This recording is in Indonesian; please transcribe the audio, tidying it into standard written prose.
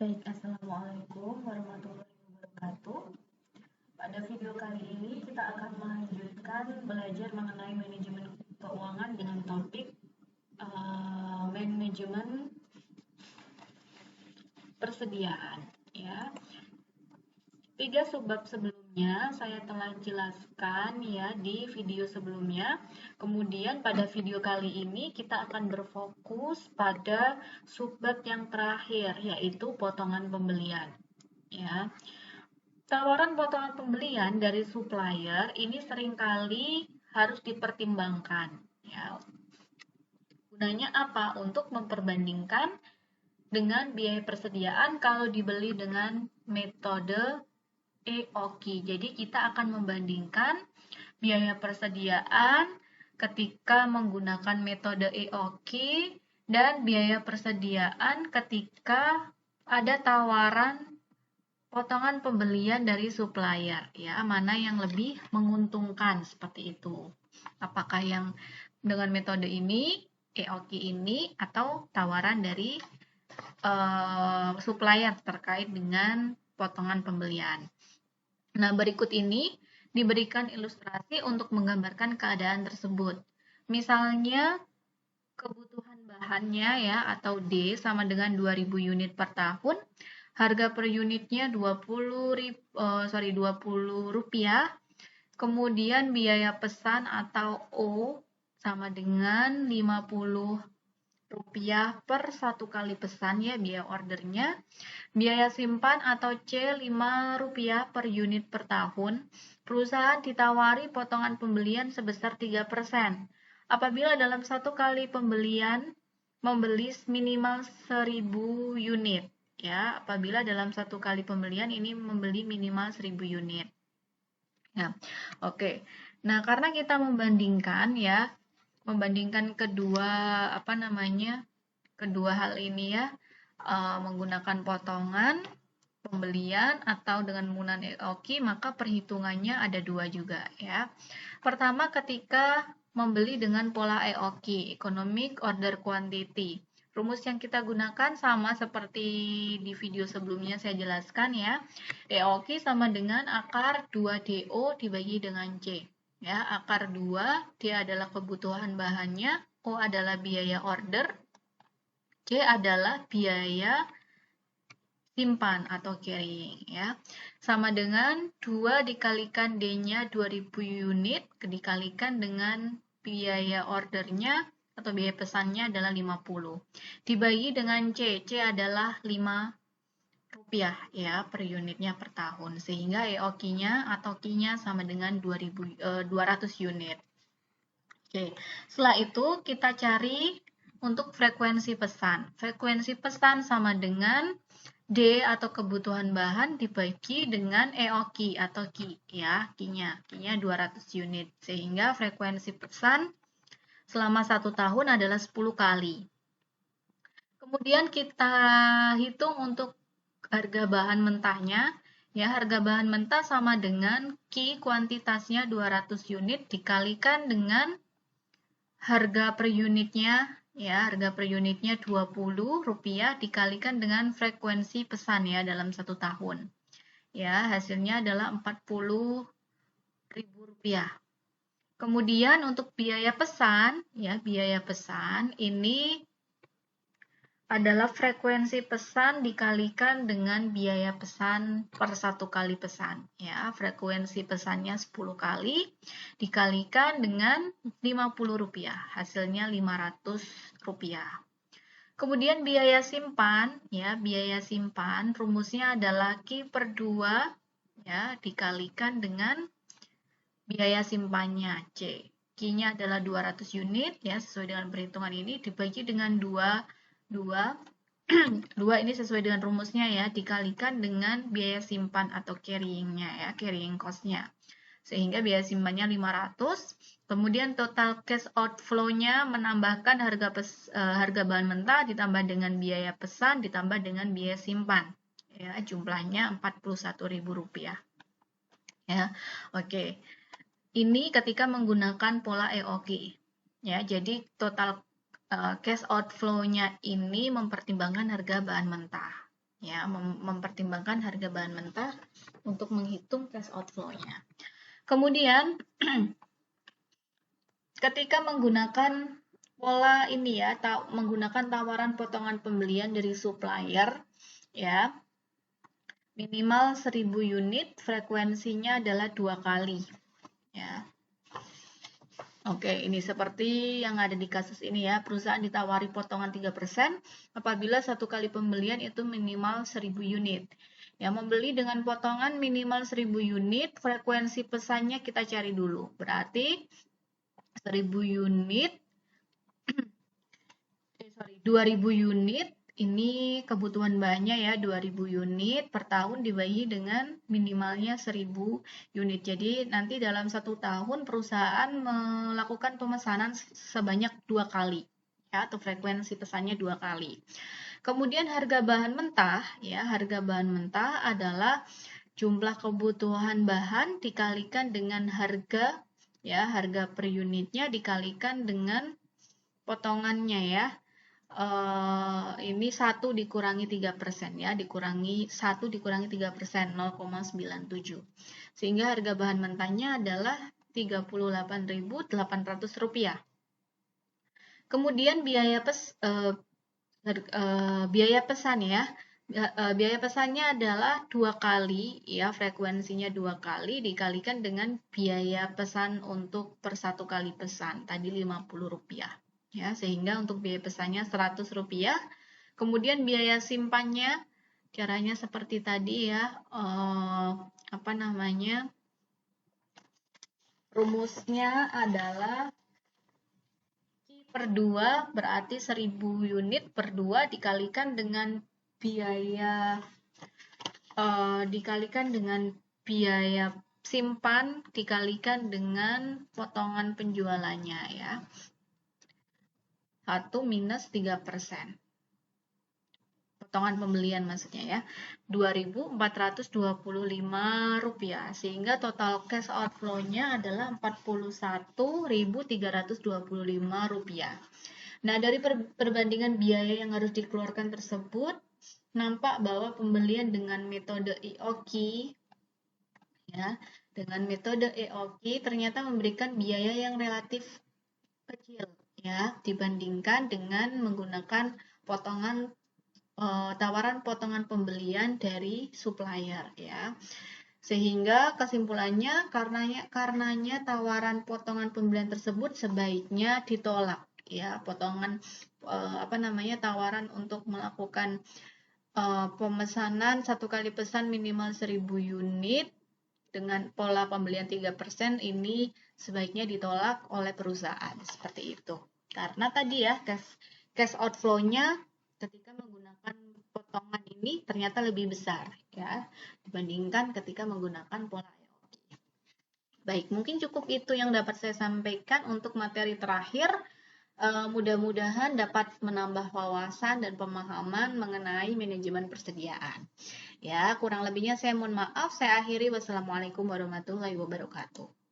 Baik, Assalamualaikum warahmatullahi wabarakatuh. Pada video kali ini kita akan melanjutkan belajar mengenai manajemen keuangan dengan topik manajemen persediaan. Ya, 3 subbab sebelumnya saya telah jelaskan ya di video sebelumnya. Kemudian pada video kali ini kita akan berfokus pada subbab yang terakhir, yaitu potongan pembelian. Ya, tawaran potongan pembelian dari supplier ini seringkali harus dipertimbangkan. Ya, gunanya apa? Untuk memperbandingkan dengan biaya persediaan kalau dibeli dengan metode EOQ. Jadi kita akan membandingkan biaya persediaan ketika menggunakan metode EOQ dan biaya persediaan ketika ada tawaran potongan pembelian dari supplier, ya, mana yang lebih menguntungkan seperti itu. Apakah yang dengan metode ini, EOQ ini, atau tawaran dari supplier terkait dengan potongan pembelian. Nah, berikut ini diberikan ilustrasi untuk menggambarkan keadaan tersebut. Misalnya, kebutuhan bahannya ya atau D sama dengan 2000 unit per tahun. Harga per unitnya 20 rupiah. Kemudian biaya pesan atau O sama dengan 50 rupiah per satu kali pesan ya, biaya ordernya. Biaya simpan atau C 5 rupiah per unit per tahun. Perusahaan ditawari potongan pembelian sebesar 3%. Apabila dalam satu kali pembelian membeli minimal 1000 unit. Ya, apabila dalam satu kali pembelian ini membeli minimal 1000 unit. Nah, oke. Nah, karena kita membandingkan ya, membandingkan kedua kedua hal ini ya, menggunakan potongan pembelian atau dengan menggunakan EOQ, maka perhitungannya ada dua juga ya. Pertama, ketika membeli dengan pola EOQ, Economic Order Quantity. Rumus yang kita gunakan sama seperti di video sebelumnya saya jelaskan ya. EOQ sama dengan akar 2DO dibagi dengan C. Ya, akar 2 D adalah kebutuhan bahannya, O adalah biaya order, C adalah biaya simpan atau carrying ya. Sama dengan 2 dikalikan D-nya 2000 unit dikalikan dengan biaya ordernya atau biaya pesannya adalah 50. Dibagi dengan C, C adalah 5 rupiah ya per unitnya per tahun. Sehingga EOQ-nya atau Q-nya sama dengan 200 unit. Oke, setelah itu kita cari untuk frekuensi pesan. Frekuensi pesan sama dengan D atau kebutuhan bahan dibagi dengan EOQ atau Q ya, Q-nya 200 unit. Sehingga frekuensi pesan selama 1 tahun adalah 10 kali. Kemudian kita hitung untuk harga bahan mentahnya. Ya, harga bahan mentah sama dengan Q kuantitasnya 200 unit dikalikan dengan harga per unitnya. Ya, harga per unitnya 20 rupiah dikalikan dengan frekuensi pesan ya dalam 1 tahun. Ya, hasilnya adalah 40.000 rupiah. Kemudian untuk biaya pesan, ya biaya pesan ini adalah frekuensi pesan dikalikan dengan biaya pesan per satu kali pesan. Ya, frekuensi pesannya 10 kali dikalikan dengan 50 rupiah. Hasilnya 500 rupiah. Kemudian biaya simpan, ya biaya simpan rumusnya adalah Q per 2 ya dikalikan dengan biaya simpannya C. Q-nya adalah 200 unit ya sesuai dengan perhitungan ini dibagi dengan 2 ini sesuai dengan rumusnya ya dikalikan dengan biaya simpan atau carrying-nya ya, carrying cost-nya. Sehingga biaya simpannya 500. Kemudian total cash outflow-nya menambahkan harga bahan mentah ditambah dengan biaya pesan ditambah dengan biaya simpan. Ya, jumlahnya 41.000 rupiah. Ya, oke. Ini ketika menggunakan pola EOQ. Ya, jadi total cash outflow-nya ini mempertimbangkan harga bahan mentah. ya, mempertimbangkan harga bahan mentah untuk menghitung cash outflow-nya. Kemudian ketika menggunakan pola ini ya, menggunakan tawaran potongan pembelian dari supplier ya, minimal 1000 unit, frekuensinya adalah 2 kali ya. Oke, ini seperti yang ada di kasus ini ya, perusahaan ditawari potongan 3% apabila 1 kali pembelian itu minimal 1000 unit. Ya, membeli dengan potongan minimal 1000 unit, frekuensi pesannya kita cari dulu. Berarti 1000 unit 2000 unit ini kebutuhan bahannya ya, 2000 unit per tahun dibagi dengan minimalnya 1000 unit. Jadi nanti dalam 1 tahun perusahaan melakukan pemesanan sebanyak 2 kali ya, atau frekuensi pesannya 2 kali. Kemudian harga bahan mentah ya, harga bahan mentah adalah jumlah kebutuhan bahan dikalikan dengan harga ya, harga per unitnya dikalikan dengan potongannya ya. Ini 1 dikurangi 3% ya, dikurangi 1 dikurangi 3%, 0,97. Sehingga harga bahan mentahnya adalah Rp38.800. Kemudian biaya pesan ya. Biaya pesannya adalah 2 kali ya, frekuensinya 2 kali dikalikan dengan biaya pesan untuk per 1 kali pesan, tadi Rp50 ya, sehingga untuk biaya pesannya Rp100. Kemudian biaya simpannya caranya seperti tadi ya, rumusnya adalah Q per 2 berarti 1000 unit per 2 dikalikan dengan biaya simpan dikalikan dengan potongan penjualannya ya. 1 minus 3%. Potongan pembelian maksudnya ya. Rp2.425. Sehingga total cash outflow-nya adalah Rp41.325. Nah, dari perbandingan biaya yang harus dikeluarkan tersebut, nampak bahwa pembelian dengan metode EOQ ya, dengan metode EOQ ternyata memberikan biaya yang relatif kecil ya dibandingkan dengan menggunakan tawaran potongan pembelian dari supplier ya. Sehingga kesimpulannya karenanya tawaran potongan pembelian tersebut sebaiknya ditolak ya, tawaran untuk melakukan pemesanan 1 kali pesan minimal 1000 unit dengan pola pembelian 3% ini sebaiknya ditolak oleh perusahaan seperti itu. Karena tadi ya cash outflow-nya ketika menggunakan potongan ini ternyata lebih besar ya dibandingkan ketika menggunakan pola EOQ. Baik, mungkin cukup itu yang dapat saya sampaikan untuk materi terakhir. Mudah-mudahan dapat menambah wawasan dan pemahaman mengenai manajemen persediaan. Ya, kurang lebihnya saya mohon maaf. Saya akhiri. Wassalamualaikum warahmatullahi wabarakatuh.